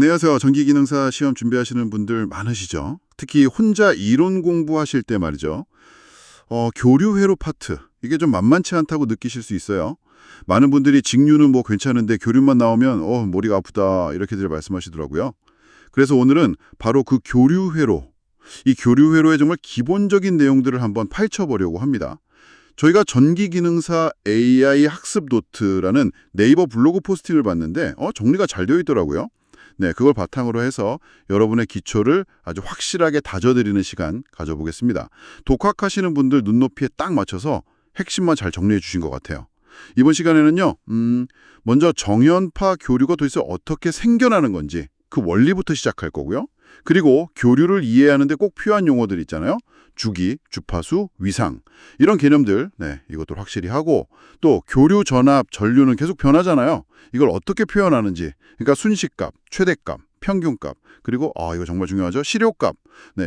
안녕하세요. 전기기능사 시험 준비하시는 분들 많으시죠? 특히 혼자 이론 공부하실 때 말이죠. 교류회로 파트, 이게 좀 만만치 않다고 느끼실 수 있어요. 많은 분들이 직류는 뭐 괜찮은데 교류만 나오면 머리가 아프다 이렇게들 말씀하시더라고요. 그래서 오늘은 바로 그 교류회로, 이 교류회로의 정말 기본적인 내용들을 한번 파헤쳐보려고 합니다. 저희가 전기기능사 AI 학습 노트라는 네이버 블로그 포스팅을 봤는데 정리가 잘 되어 있더라고요. 네, 그걸 바탕으로 해서 여러분의 기초를 아주 확실하게 다져드리는 시간 가져보겠습니다. 독학하시는 분들 눈높이에 딱 맞춰서 핵심만 잘 정리해 주신 것 같아요. 이번 시간에는요, 먼저 정연파 교류가 도대체 어떻게 생겨나는 건지 그 원리부터 시작할 거고요. 그리고 교류를 이해하는 데 꼭 필요한 용어들 있잖아요. 주기, 주파수, 위상 이런 개념들 이것도 확실히 하고 또 교류, 전압, 전류는 계속 변하잖아요. 이걸 어떻게 표현하는지 그러니까 순식값, 최대값, 평균값 그리고 이거 정말 중요하죠. 시료값.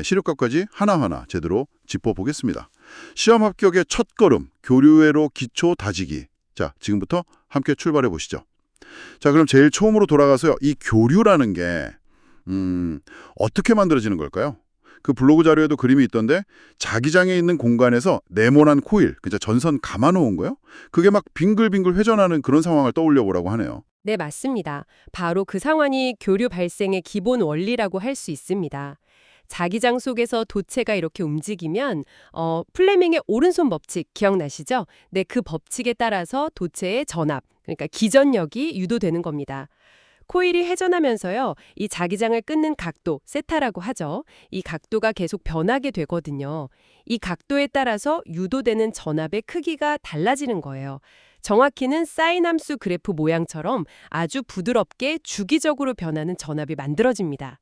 시료값까지 하나하나 제대로 짚어보겠습니다. 시험 합격의 첫걸음, 교류회로 기초 다지기. 자, 지금부터 함께 출발해 보시죠. 자, 그럼 제일 처음으로 돌아가서요. 이 교류라는 게 어떻게 만들어지는 걸까요? 그 블로그 자료에도 그림이 있던데 자기장에 있는 공간에서 네모난 코일, 그러니까 전선 감아놓은 거요? 그게 막 빙글빙글 회전하는 그런 상황을 떠올려 보라고 하네요. 네, 맞습니다. 바로 그 상황이 교류 발생의 기본 원리라고 할 수 있습니다. 자기장 속에서 도체가 이렇게 움직이면 플레밍의 오른손 법칙 기억나시죠? 네, 그 법칙에 따라서 도체의 전압, 그러니까 기전력이 유도되는 겁니다. 코일이 회전하면서요, 이 자기장을 끊는 각도, 세타라고 하죠. 이 각도가 계속 변하게 되거든요. 이 각도에 따라서 유도되는 전압의 크기가 달라지는 거예요. 정확히는 사인 함수 그래프 모양처럼 아주 부드럽게 주기적으로 변하는 전압이 만들어집니다.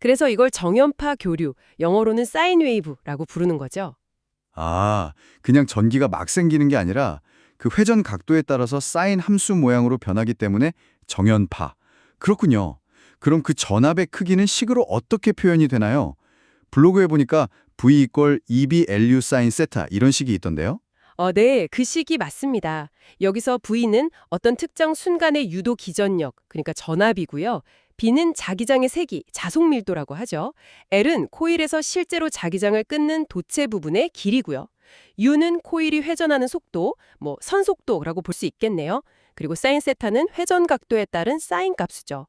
그래서 이걸 정연파 교류, 영어로는 사인 웨이브라고 부르는 거죠. 아, 그냥 전기가 막 생기는 게 아니라 그 회전 각도에 따라서 사인 함수 모양으로 변하기 때문에 정연파. 그렇군요. 그럼 그 전압의 크기는 식으로 어떻게 표현이 되나요? 블로그에 보니까 V = EB/LU 사인 세타 이런 식이 있던데요. 네, 그 식이 맞습니다. 여기서 V는 어떤 특정 순간의 유도 기전력, 그러니까 전압이고요. B는 자기장의 세기, 자속 밀도라고 하죠. L은 코일에서 실제로 자기장을 끊는 도체 부분의 길이고요. U는 코일이 회전하는 속도, 선속도라고 볼 수 있겠네요. 그리고 사인 세타는 회전 각도에 따른 사인 값이죠.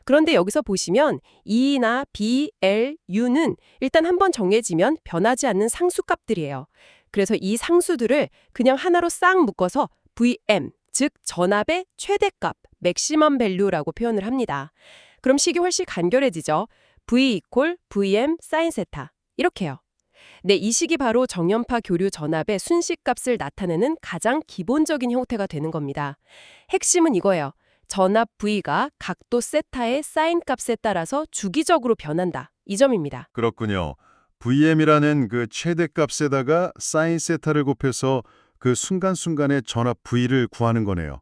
그런데 여기서 보시면 E나 B, L, U는 일단 한번 정해지면 변하지 않는 상수값들이에요. 그래서 이 상수들을 그냥 하나로 싹 묶어서 VM, 즉 전압의 최대값, 맥시멈 밸류라고 표현을 합니다. 그럼 식이 훨씬 간결해지죠. V = VM 사인 세타. 이렇게요. 네, 이 식이 바로 정연파 교류 전압의 순식값을 나타내는 가장 기본적인 형태가 되는 겁니다. 핵심은 이거예요. 전압 V가 각도 세타의 사인 값에 따라서 주기적으로 변한다. 이 점입니다. 그렇군요. VM이라는 그 최대값에다가 사인 세타를 곱해서 그 순간순간의 전압 V를 구하는 거네요.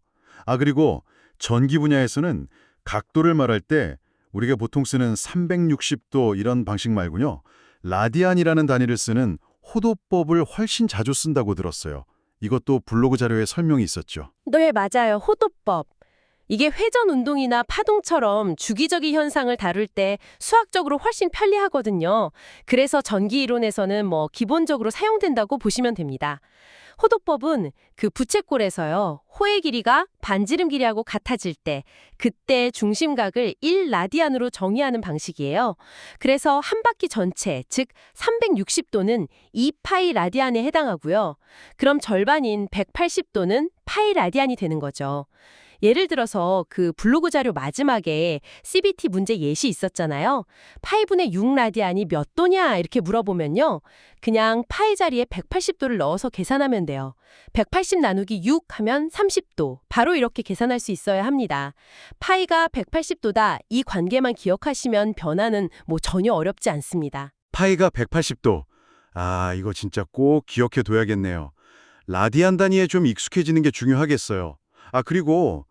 그리고 전기 분야에서는 각도를 말할 때 우리가 보통 쓰는 360도 이런 방식 말고요. 라디안이라는 단위를 쓰는 호도법을 훨씬 자주 쓴다고 들었어요. 이것도 블로그 자료에 설명이 있었죠. 네, 맞아요. 호도법. 이게 회전 운동이나 파동처럼 주기적인 현상을 다룰 때 수학적으로 훨씬 편리하거든요. 그래서 전기 이론에서는 기본적으로 사용된다고 보시면 됩니다. 호도법은 그 부채꼴에서요. 호의 길이가 반지름 길이하고 같아질 때 그때 중심각을 1라디안으로 정의하는 방식이에요. 그래서 한 바퀴 전체, 즉 360도는 2파이 라디안에 해당하고요. 그럼 절반인 180도는 파이 라디안이 되는 거죠. 예를 들어서 그 블로그 자료 마지막에 CBT 문제 예시 있었잖아요. 파이분의 6라디안이 몇 도냐 이렇게 물어보면요. 그냥 파이 자리에 180도를 넣어서 계산하면 돼요. 180 나누기 6 하면 30도. 바로 이렇게 계산할 수 있어야 합니다. 파이가 180도다. 이 관계만 기억하시면 변화는 전혀 어렵지 않습니다. 파이가 180도. 이거 진짜 꼭 기억해 둬야겠네요. 라디안 단위에 좀 익숙해지는 게 중요하겠어요. 그리고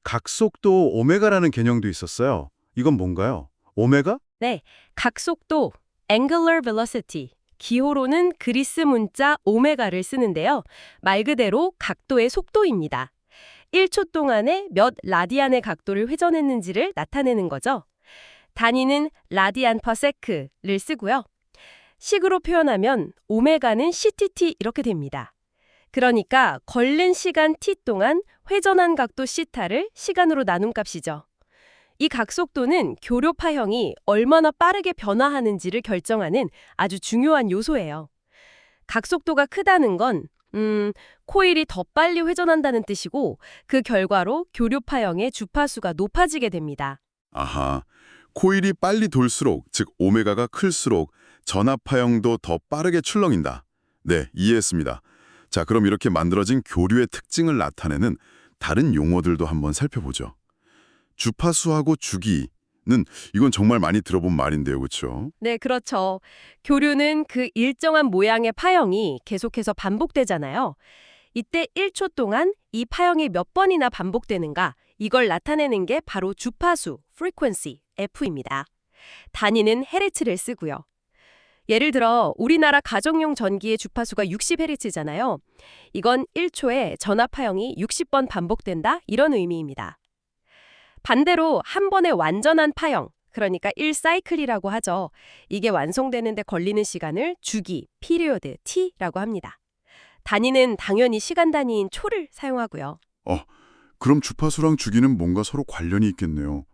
각속도 오메가라는 개념도 있었어요. 이건 뭔가요? 오메가? 네, 각속도, angular velocity, 기호로는 그리스 문자 오메가를 쓰는데요. 말 그대로 각도의 속도입니다. 1초 동안에 몇 라디안의 각도를 회전했는지를 나타내는 거죠. 단위는 라디안 퍼 세크를 쓰고요. 식으로 표현하면 오메가는 CTT 이렇게 됩니다. 그러니까 걸른 시간 t 동안 회전한 각도 시타를 시간으로 나눈 값이죠. 이 각속도는 교류 파형이 얼마나 빠르게 변화하는지를 결정하는 아주 중요한 요소예요. 각속도가 크다는 건 코일이 더 빨리 회전한다는 뜻이고 그 결과로 교류 파형의 주파수가 높아지게 됩니다. 아하, 코일이 빨리 돌수록, 즉 오메가가 클수록 전압파형도 더 빠르게 출렁인다. 네, 이해했습니다. 자, 그럼 이렇게 만들어진 교류의 특징을 나타내는 다른 용어들도 한번 살펴보죠. 주파수하고 주기는 이건 정말 많이 들어본 말인데요, 그렇죠? 네, 그렇죠. 교류는 그 일정한 모양의 파형이 계속해서 반복되잖아요. 이때 1초 동안 이 파형이 몇 번이나 반복되는가, 이걸 나타내는 게 바로 주파수, frequency, F입니다. 단위는 헤르츠를 쓰고요. 예를 들어 우리나라 가정용 전기의 주파수가 60Hz잖아요. 이건 1초에 전압 파형이 60번 반복된다, 이런 의미입니다. 반대로 한 번의 완전한 파형, 그러니까 1사이클이라고 하죠. 이게 완성되는 데 걸리는 시간을 주기, 피리어드, T라고 합니다. 단위는 당연히 시간 단위인 초를 사용하고요. 그럼 주파수랑 주기는 뭔가 서로 관련이 있겠네요.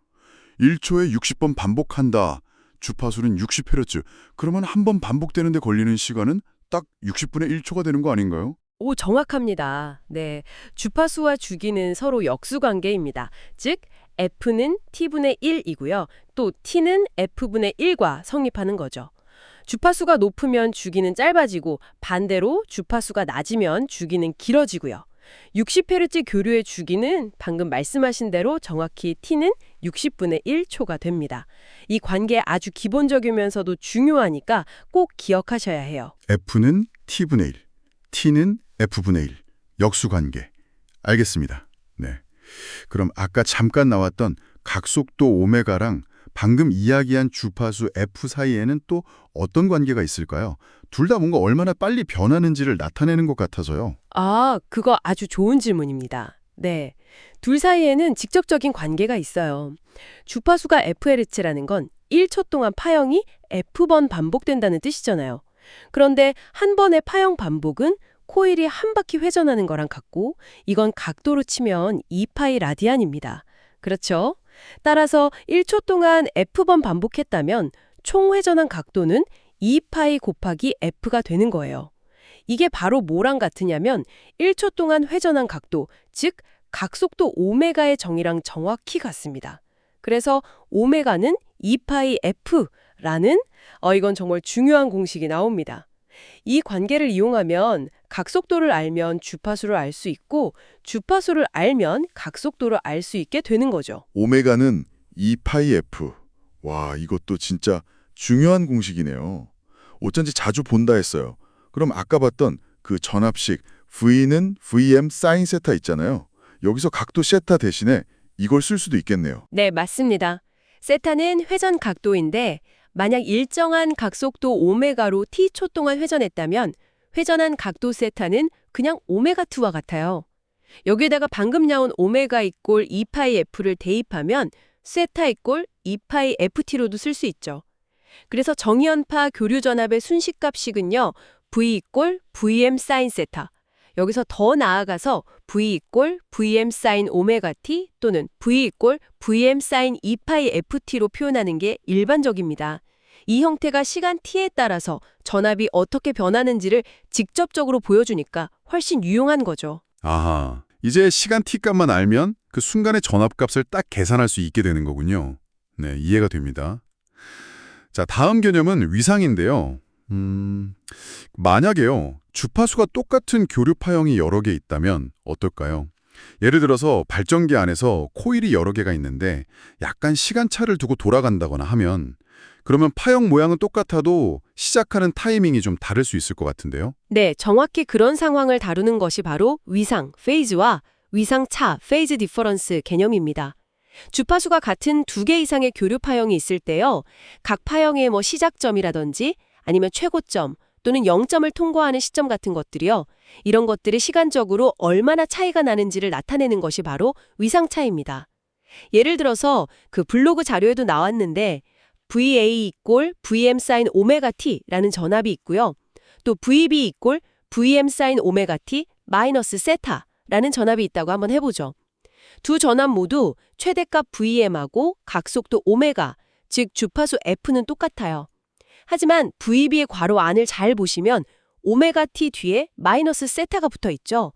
1초에 60번 반복한다. 주파수는 60Hz. 그러면 한 번 반복되는데 걸리는 시간은 딱 60분의 1초가 되는 거 아닌가요? 오, 정확합니다. 네, 주파수와 주기는 서로 역수관계입니다. 즉, F는 T분의 1이고요. 또 T는 F분의 1과 성립하는 거죠. 주파수가 높으면 주기는 짧아지고 반대로 주파수가 낮으면 주기는 길어지고요. 60Hz 교류의 주기는 방금 말씀하신 대로 정확히 T는 60분의 1초가 됩니다. 이 관계 아주 기본적이면서도 중요하니까 꼭 기억하셔야 해요. F는 T분의 1, T는 F분의 1. 역수관계. 알겠습니다. 네. 그럼 아까 잠깐 나왔던 각속도 오메가랑 방금 이야기한 주파수 F 사이에는 또 어떤 관계가 있을까요? 둘 다 뭔가 얼마나 빨리 변하는지를 나타내는 것 같아서요. 아, 그거 아주 좋은 질문입니다. 네, 둘 사이에는 직접적인 관계가 있어요. 주파수가 FHz라는 건 1초 동안 파형이 F번 반복된다는 뜻이잖아요. 그런데 한 번의 파형 반복은 코일이 한 바퀴 회전하는 거랑 같고 이건 각도로 치면 2파이 라디안입니다. 그렇죠? 따라서 1초 동안 F번 반복했다면 총 회전한 각도는 2파이 곱하기 F가 되는 거예요. 이게 바로 뭐랑 같으냐면 1초 동안 회전한 각도, 즉 각속도 오메가의 정의랑 정확히 같습니다. 그래서 오메가는 2파이 F라는 이건 정말 중요한 공식이 나옵니다. 이 관계를 이용하면 각속도를 알면 주파수를 알 수 있고 주파수를 알면 각속도를 알 수 있게 되는 거죠. 오메가는 2파이 F. 와, 이것도 진짜 중요한 공식이네요. 어쩐지 자주 본다 했어요. 그럼 아까 봤던 그 전압식 V는 Vm 사인 세타 있잖아요. 여기서 각도 세타 대신에 이걸 쓸 수도 있겠네요. 네, 맞습니다. 세타는 회전 각도인데 만약 일정한 각속도 오메가로 t초 동안 회전했다면 회전한 각도 세타는 그냥 오메가2와 같아요. 여기에다가 방금 나온 오메가 이꼴 2파이 F를 대입하면 세타 이꼴 2파이 FT로도 쓸 수 있죠. 그래서 정이연파 교류전압의 순식값식은요. V 이꼴 Vm 사인 세타. 여기서 더 나아가서 V 이꼴 Vm 사인 오메가 T 또는 V 이꼴 Vm 사인 2파이 FT로 표현하는 게 일반적입니다. 이 형태가 시간 t에 따라서 전압이 어떻게 변하는지를 직접적으로 보여주니까 훨씬 유용한 거죠. 아하, 이제 시간 t값만 알면 그 순간의 전압값을 딱 계산할 수 있게 되는 거군요. 네, 이해가 됩니다. 자, 다음 개념은 위상인데요. 만약에요, 주파수가 똑같은 교류 파형이 여러 개 있다면 어떨까요? 예를 들어서 발전기 안에서 코일이 여러 개가 있는데 약간 시간차를 두고 돌아간다거나 하면 그러면 파형 모양은 똑같아도 시작하는 타이밍이 좀 다를 수 있을 것 같은데요. 네, 정확히 그런 상황을 다루는 것이 바로 위상, 페이즈와 위상차, 페이즈 디퍼런스 개념입니다. 주파수가 같은 2개 이상의 교류 파형이 있을 때요. 각 파형의 시작점이라든지 아니면 최고점 또는 0점을 통과하는 시점 같은 것들이요. 이런 것들이 시간적으로 얼마나 차이가 나는지를 나타내는 것이 바로 위상차입니다. 예를 들어서 그 블로그 자료에도 나왔는데 VA 이꼴 VM 사인 오메가 T라는 전압이 있고요. 또 VB 이꼴 VM 사인 오메가 T 마이너스 세타라는 전압이 있다고 한번 해보죠. 두 전압 모두 최대값 VM하고 각속도 오메가, 즉 주파수 F는 똑같아요. 하지만 VB의 괄호 안을 잘 보시면 오메가 T 뒤에 마이너스 세타가 붙어 있죠.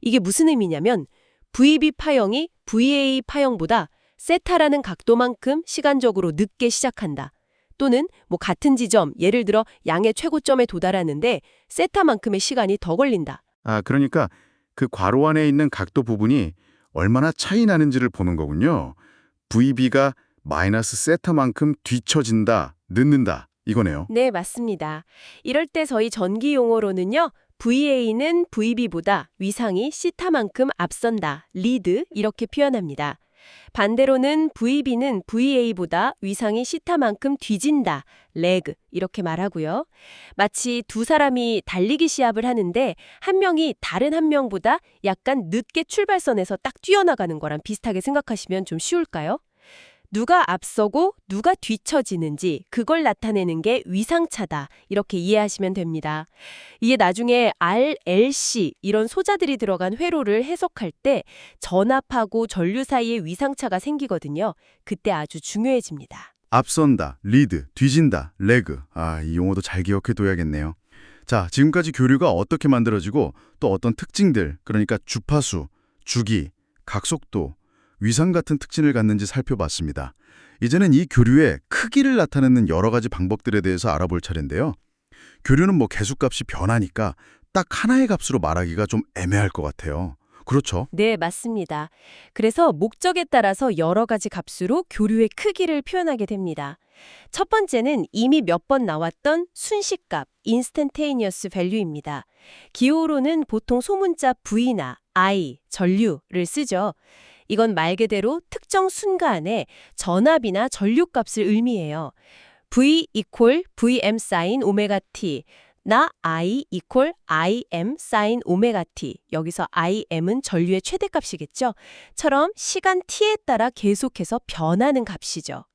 이게 무슨 의미냐면 VB 파형이 VA 파형보다 세타라는 각도만큼 시간적으로 늦게 시작한다. 또는 같은 지점, 예를 들어 양의 최고점에 도달하는데 세타만큼의 시간이 더 걸린다. 그러니까 그 괄호 안에 있는 각도 부분이 얼마나 차이 나는지를 보는 거군요. VB가 마이너스 세타만큼 뒤처진다, 늦는다 이거네요. 네, 맞습니다. 이럴 때 저희 전기 용어로는요. VA는 VB보다 위상이 시타만큼 앞선다, 리드 이렇게 표현합니다. 반대로는 VB는 VA보다 위상이 시타만큼 뒤진다, 레그 이렇게 말하고요. 마치 두 사람이 달리기 시합을 하는데 한 명이 다른 한 명보다 약간 늦게 출발선에서 딱 뛰어나가는 거랑 비슷하게 생각하시면 좀 쉬울까요? 누가 앞서고 누가 뒤처지는지 그걸 나타내는 게 위상차다 이렇게 이해하시면 됩니다. 이게 나중에 RLC 이런 소자들이 들어간 회로를 해석할 때 전압하고 전류 사이에 위상차가 생기거든요. 그때 아주 중요해집니다. 앞선다, 리드, 뒤진다, 레그. 이 용어도 잘 기억해둬야겠네요. 자, 지금까지 교류가 어떻게 만들어지고 또 어떤 특징들, 그러니까 주파수, 주기, 각속도, 위상 같은 특징을 갖는지 살펴봤습니다. 이제는 이 교류의 크기를 나타내는 여러 가지 방법들에 대해서 알아볼 차례인데요. 교류는 개수값이 변하니까 딱 하나의 값으로 말하기가 좀 애매할 것 같아요. 그렇죠? 네, 맞습니다. 그래서 목적에 따라서 여러 가지 값으로 교류의 크기를 표현하게 됩니다. 첫 번째는 이미 몇 번 나왔던 순식값, instantaneous value입니다. 기호로는 보통 소문자 V나 I, 전류를 쓰죠. 이건 말 그대로 특정 순간에 전압이나 전류값을 의미해요. V equal VM sin 오메가 T, 나 I equal IM sin 오메가 T, 여기서 IM은 전류의 최대값이겠죠? 처럼 시간 t에 따라 계속해서 변하는 값이죠.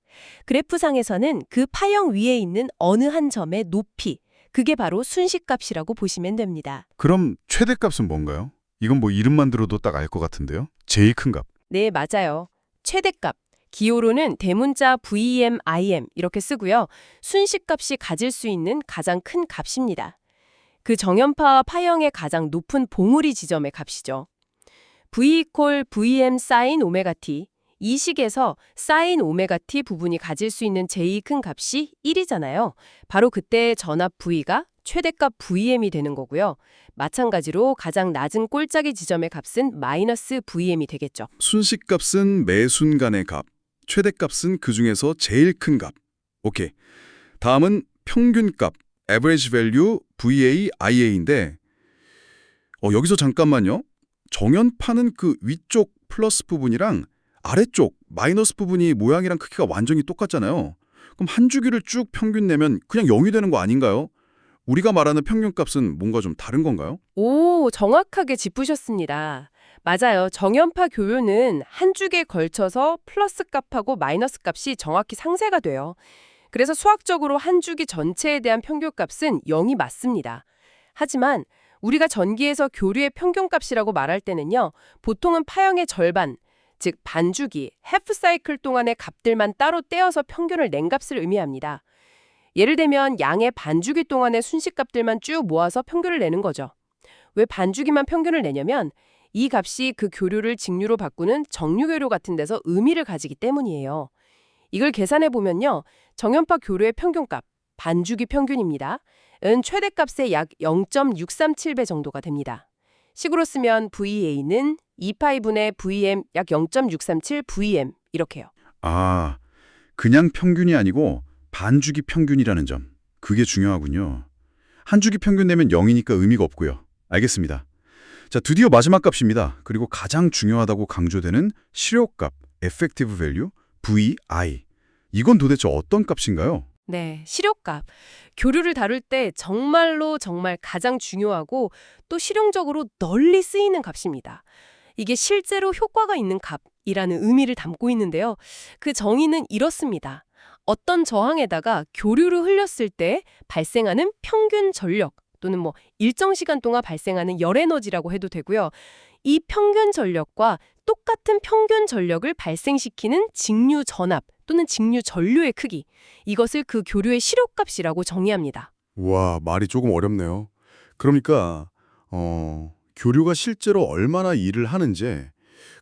그래프상에서는 그 파형 위에 있는 어느 한 점의 높이, 그게 바로 순식값이라고 보시면 됩니다. 그럼 최대값은 뭔가요? 이건 이름만 들어도 딱 알 것 같은데요? 제일 큰 값. 네, 맞아요. 최대값. 기호로는 대문자 VM, IM 이렇게 쓰고요. 순식값이 가질 수 있는 가장 큰 값입니다. 그 정연파와 파형의 가장 높은 봉우리 지점의 값이죠. V equal VM sin 오메가 T. 이 식에서 sin 오메가 T 부분이 가질 수 있는 제일 큰 값이 1이잖아요. 바로 그때 전압 V가 최대값 VM이 되는 거고요. 마찬가지로 가장 낮은 꼴짜기 지점의 값은 마이너스 VM이 되겠죠. 순식값은 매 순간의 값, 최대값은 그 중에서 제일 큰 값. 오케이. 다음은 평균값, average value, VA, IA인데 여기서 잠깐만요. 정연파는 그 위쪽 플러스 부분이랑 아래쪽 마이너스 부분이 모양이랑 크기가 완전히 똑같잖아요. 그럼 한 주기를 쭉 평균 내면 그냥 0이 되는 거 아닌가요? 우리가 말하는 평균값은 뭔가 좀 다른 건가요? 오, 정확하게 짚으셨습니다. 맞아요. 정연파 교류는 한 주기에 걸쳐서 플러스 값하고 마이너스 값이 정확히 상쇄가 돼요. 그래서 수학적으로 한 주기 전체에 대한 평균값은 0이 맞습니다. 하지만 우리가 전기에서 교류의 평균값이라고 말할 때는요. 보통은 파형의 절반, 즉 반주기, 해프 사이클 동안의 값들만 따로 떼어서 평균을 낸 값을 의미합니다. 예를 들면 양의 반주기 동안의 순식값들만 쭉 모아서 평균을 내는 거죠. 왜 반주기만 평균을 내냐면 이 값이 그 교류를 직류로 바꾸는 정류교류 같은 데서 의미를 가지기 때문이에요. 이걸 계산해 보면요. 정연파 교류의 평균값, 반주기 평균입니다. 은 최대값의 약 0.637배 정도가 됩니다. 식으로 쓰면 VA는 2파이분의 VM 약 0.637 VM 이렇게요. 그냥 평균이 아니고 반주기 평균이라는 점. 그게 중요하군요. 한 주기 평균 내면 0이니까 의미가 없고요. 알겠습니다. 자, 드디어 마지막 값입니다. 그리고 가장 중요하다고 강조되는 실효값, effective value, VI. 이건 도대체 어떤 값인가요? 네, 실효값. 교류를 다룰 때 정말 가장 중요하고 또 실용적으로 널리 쓰이는 값입니다. 이게 실제로 효과가 있는 값, 이라는 의미를 담고 있는데요. 그 정의는 이렇습니다. 어떤 저항에다가 교류를 흘렸을 때 발생하는 평균 전력 또는 일정 시간 동안 발생하는 열 에너지라고 해도 되고요. 이 평균 전력과 똑같은 평균 전력을 발생시키는 직류 전압 또는 직류 전류의 크기, 이것을 그 교류의 시력값이라고 정의합니다. 와, 말이 조금 어렵네요. 그러니까 교류가 실제로 얼마나 일을 하는지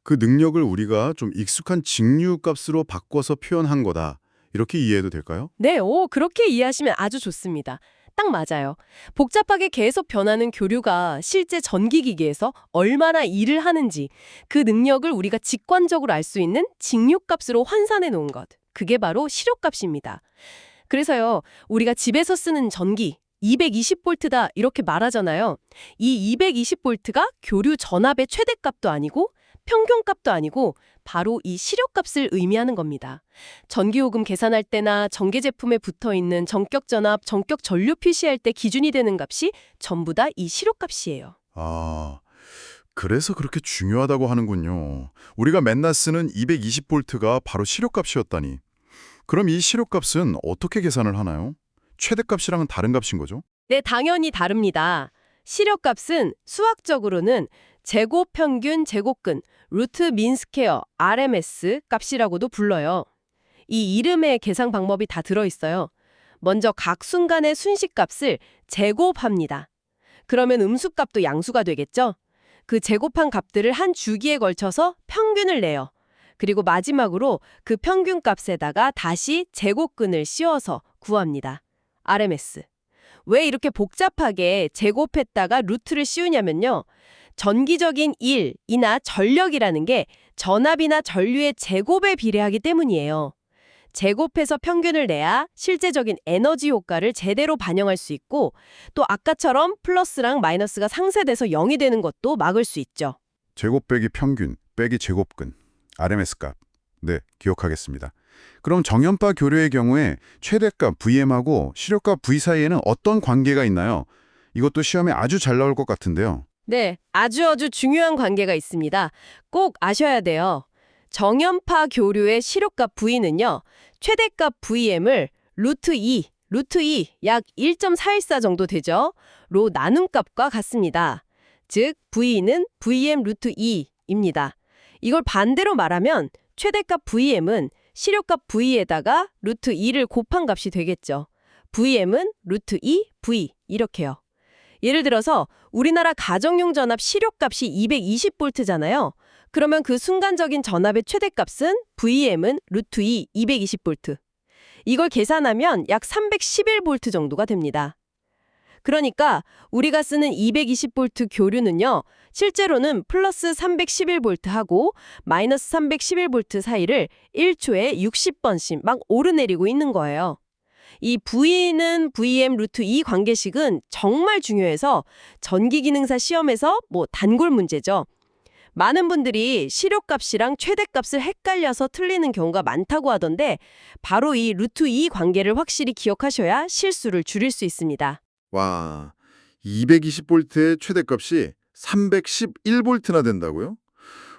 그 능력을 우리가 좀 익숙한 직류값으로 바꿔서 표현한 거다. 이렇게 이해해도 될까요? 네, 그렇게 이해하시면 아주 좋습니다. 딱 맞아요. 복잡하게 계속 변하는 교류가 실제 전기기기에서 얼마나 일을 하는지 그 능력을 우리가 직관적으로 알 수 있는 직류값으로 환산해 놓은 것. 그게 바로 시력값입니다. 그래서요, 우리가 집에서 쓰는 전기 220V다 이렇게 말하잖아요. 이 220V가 교류 전압의 최대값도 아니고 평균값도 아니고 바로 이 시력값을 의미하는 겁니다. 전기요금 계산할 때나 전기 제품에 붙어있는 전격 전압, 전격 전류 표시할 때 기준이 되는 값이 전부 다 이 시력값이에요. 아, 그래서 그렇게 중요하다고 하는군요. 우리가 맨날 쓰는 220V가 바로 시력값이었다니. 그럼 이 시력값은 어떻게 계산을 하나요? 최대값이랑은 다른 값인 거죠? 네, 당연히 다릅니다. 시력값은 수학적으로는 제곱 평균 제곱근, 루트 민 스퀘어, RMS 값이라고도 불러요. 이 이름의 계산 방법이 다 들어있어요. 먼저 각 순간의 순식값을 제곱합니다. 그러면 음수값도 양수가 되겠죠? 그 제곱한 값들을 한 주기에 걸쳐서 평균을 내요. 그리고 마지막으로 그 평균값에다가 다시 제곱근을 씌워서 구합니다. RMS. 왜 이렇게 복잡하게 제곱했다가 루트를 씌우냐면요. 전기적인 일이나 전력이라는 게 전압이나 전류의 제곱에 비례하기 때문이에요. 제곱해서 평균을 내야 실제적인 에너지 효과를 제대로 반영할 수 있고 또 아까처럼 플러스랑 마이너스가 상쇄돼서 0이 되는 것도 막을 수 있죠. 제곱 빼기 평균 빼기 제곱근, RMS 값. 네, 기억하겠습니다. 그럼 정연파 교류의 경우에 최대값 Vm하고 시력값 V 사이에는 어떤 관계가 있나요? 이것도 시험에 아주 잘 나올 것 같은데요. 네, 아주 중요한 관계가 있습니다. 꼭 아셔야 돼요. 정연파 교류의 시력값 V는요. 최대값 Vm을 루트 2 약 1.414 정도 되죠. 로 나눈 값과 같습니다. 즉, V는 Vm 루트 2입니다. 이걸 반대로 말하면 최대값 Vm은 시력값 V에다가 루트 2를 곱한 값이 되겠죠. Vm은 루트 2 V 이렇게요. 예를 들어서 우리나라 가정용 전압 시력값이 220V잖아요. 그러면 그 순간적인 전압의 최대값은 Vm은 루트 2 220V. 이걸 계산하면 약 311V 정도가 됩니다. 그러니까 우리가 쓰는 220V 교류는요. 실제로는 플러스 311V하고 마이너스 311V 사이를 1초에 60번씩 막 오르내리고 있는 거예요. 이 V는 Vm 루트 2 관계식은 정말 중요해서 전기기능사 시험에서 단골 문제죠. 많은 분들이 시력값이랑 최대값을 헷갈려서 틀리는 경우가 많다고 하던데 바로 이 루트 2 관계를 확실히 기억하셔야 실수를 줄일 수 있습니다. 와, 220V의 최대값이 311V나 된다고요?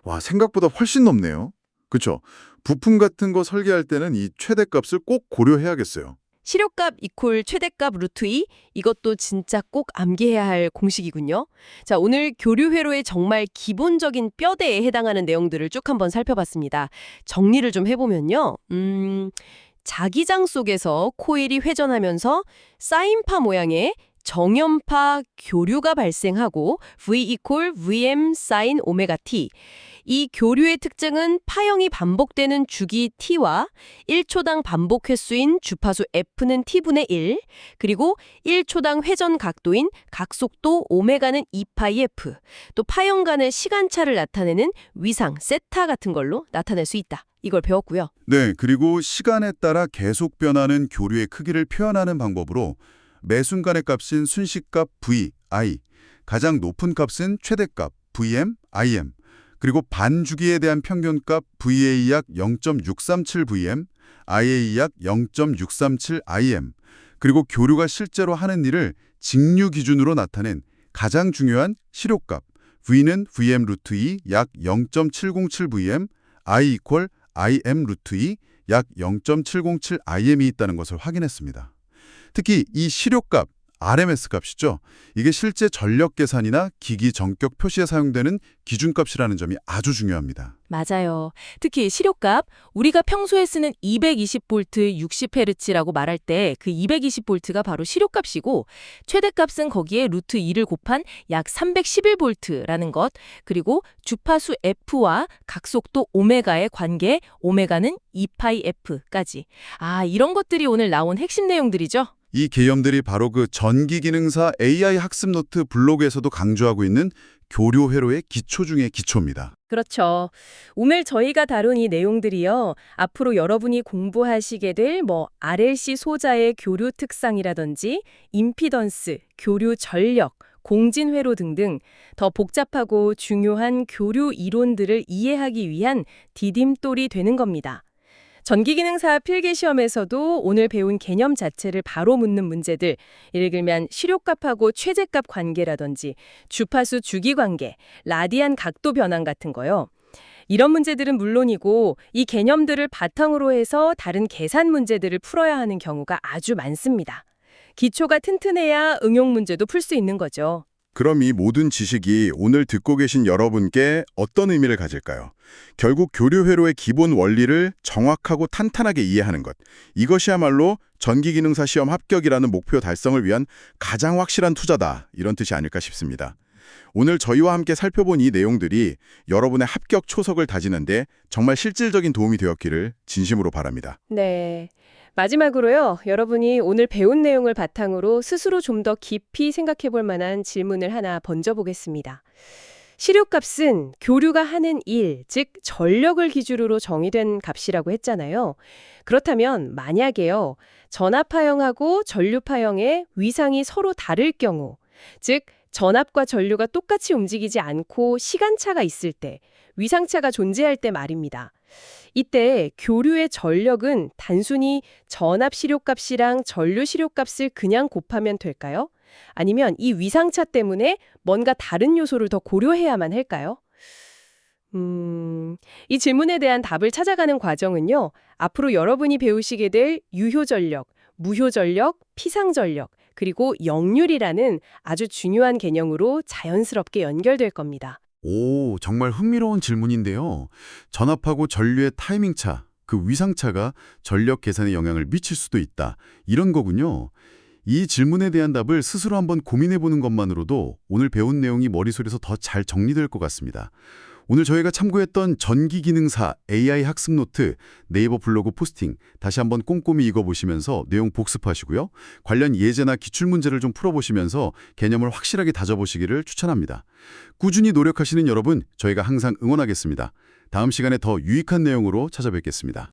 와, 생각보다 훨씬 높네요. 그렇죠? 부품 같은 거 설계할 때는 이 최대값을 꼭 고려해야겠어요. 시력값 이퀄 최대값 루트 2, 이것도 진짜 꼭 암기해야 할 공식이군요. 자, 오늘 교류회로의 정말 기본적인 뼈대에 해당하는 내용들을 쭉 한번 살펴봤습니다. 정리를 좀 해보면요. 자기장 속에서 코일이 회전하면서 사인파 모양의 정연파 교류가 발생하고 V 이퀄 Vm 사인 오메가 T. 이 교류의 특징은 파형이 반복되는 주기 T와 1초당 반복 횟수인 주파수 F는 T분의 1, 그리고 1초당 회전 각도인 각속도 오메가는 2파이 F, 또 파형 간의 시간차를 나타내는 위상, 세타 같은 걸로 나타낼 수 있다. 이걸 배웠고요. 네, 그리고 시간에 따라 계속 변하는 교류의 크기를 표현하는 방법으로 매 순간의 값인 순식값 V, I, 가장 높은 값은 최대값 Vm, Im, 그리고 반주기에 대한 평균값 VA 약 0.637 VM, IA 약 0.637 IM, 그리고 교류가 실제로 하는 일을 직류 기준으로 나타낸 가장 중요한 시력값 V는 VM 루트 2 약 0.707 VM, I equal im 루트 2, 약 0.707 im이 있다는 것을 확인했습니다. 특히 이 시료값, RMS 값이죠. 이게 실제 전력 계산이나 기기 전격 표시에 사용되는 기준값이라는 점이 아주 중요합니다. 맞아요. 특히 시료값, 우리가 평소에 쓰는 220V 60Hz라고 말할 때 그 220V가 바로 시료값이고 최대값은 거기에 루트 2를 곱한 약 311V라는 것, 그리고 주파수 F와 각속도 오메가의 관계, 오메가는 2πf까지. 이런 것들이 오늘 나온 핵심 내용들이죠. 이 개념들이 바로 그 전기기능사 AI 학습 노트 블로그에서도 강조하고 있는 교류 회로의 기초 중의 기초입니다. 그렇죠. 오늘 저희가 다룬 이 내용들이요. 앞으로 여러분이 공부하시게 될 RLC 소자의 교류 특성이라든지 임피던스, 교류 전력, 공진 회로 등등 더 복잡하고 중요한 교류 이론들을 이해하기 위한 디딤돌이 되는 겁니다. 전기기능사 필기시험에서도 오늘 배운 개념 자체를 바로 묻는 문제들, 예를 들면 시료값하고 최제값 관계라든지 주파수 주기 관계, 라디안 각도 변환 같은 거요. 이런 문제들은 물론이고 이 개념들을 바탕으로 해서 다른 계산 문제들을 풀어야 하는 경우가 아주 많습니다. 기초가 튼튼해야 응용 문제도 풀 수 있는 거죠. 그럼 이 모든 지식이 오늘 듣고 계신 여러분께 어떤 의미를 가질까요? 결국 교류 회로의 기본 원리를 정확하고 탄탄하게 이해하는 것. 이것이야말로 전기기능사 시험 합격이라는 목표 달성을 위한 가장 확실한 투자다. 이런 뜻이 아닐까 싶습니다. 오늘 저희와 함께 살펴본 이 내용들이 여러분의 합격 초석을 다지는데 정말 실질적인 도움이 되었기를 진심으로 바랍니다. 네. 마지막으로요, 여러분이 오늘 배운 내용을 바탕으로 스스로 좀 더 깊이 생각해 볼 만한 질문을 하나 던져보겠습니다. 시료값은 교류가 하는 일, 즉 전력을 기준으로 정의된 값이라고 했잖아요. 그렇다면 만약에요, 전압파형하고 전류파형의 위상이 서로 다를 경우, 즉 전압과 전류가 똑같이 움직이지 않고 시간차가 있을 때, 위상차가 존재할 때 말입니다. 이때 교류의 전력은 단순히 전압 시료값이랑 전류 시료값을 그냥 곱하면 될까요? 아니면 이 위상차 때문에 뭔가 다른 요소를 더 고려해야만 할까요? 이 질문에 대한 답을 찾아가는 과정은요, 앞으로 여러분이 배우시게 될 유효전력, 무효전력, 피상전력, 그리고 역률이라는 아주 중요한 개념으로 자연스럽게 연결될 겁니다. 오, 정말 흥미로운 질문인데요. 전압하고 전류의 타이밍 차, 그 위상차가 전력 계산에 영향을 미칠 수도 있다. 이런 거군요. 이 질문에 대한 답을 스스로 한번 고민해보는 것만으로도 오늘 배운 내용이 머릿속에서 더 잘 정리될 것 같습니다. 오늘 저희가 참고했던 전기기능사 AI 학습 노트 네이버 블로그 포스팅 다시 한번 꼼꼼히 읽어보시면서 내용 복습하시고요. 관련 예제나 기출문제를 좀 풀어보시면서 개념을 확실하게 다져보시기를 추천합니다. 꾸준히 노력하시는 여러분, 저희가 항상 응원하겠습니다. 다음 시간에 더 유익한 내용으로 찾아뵙겠습니다.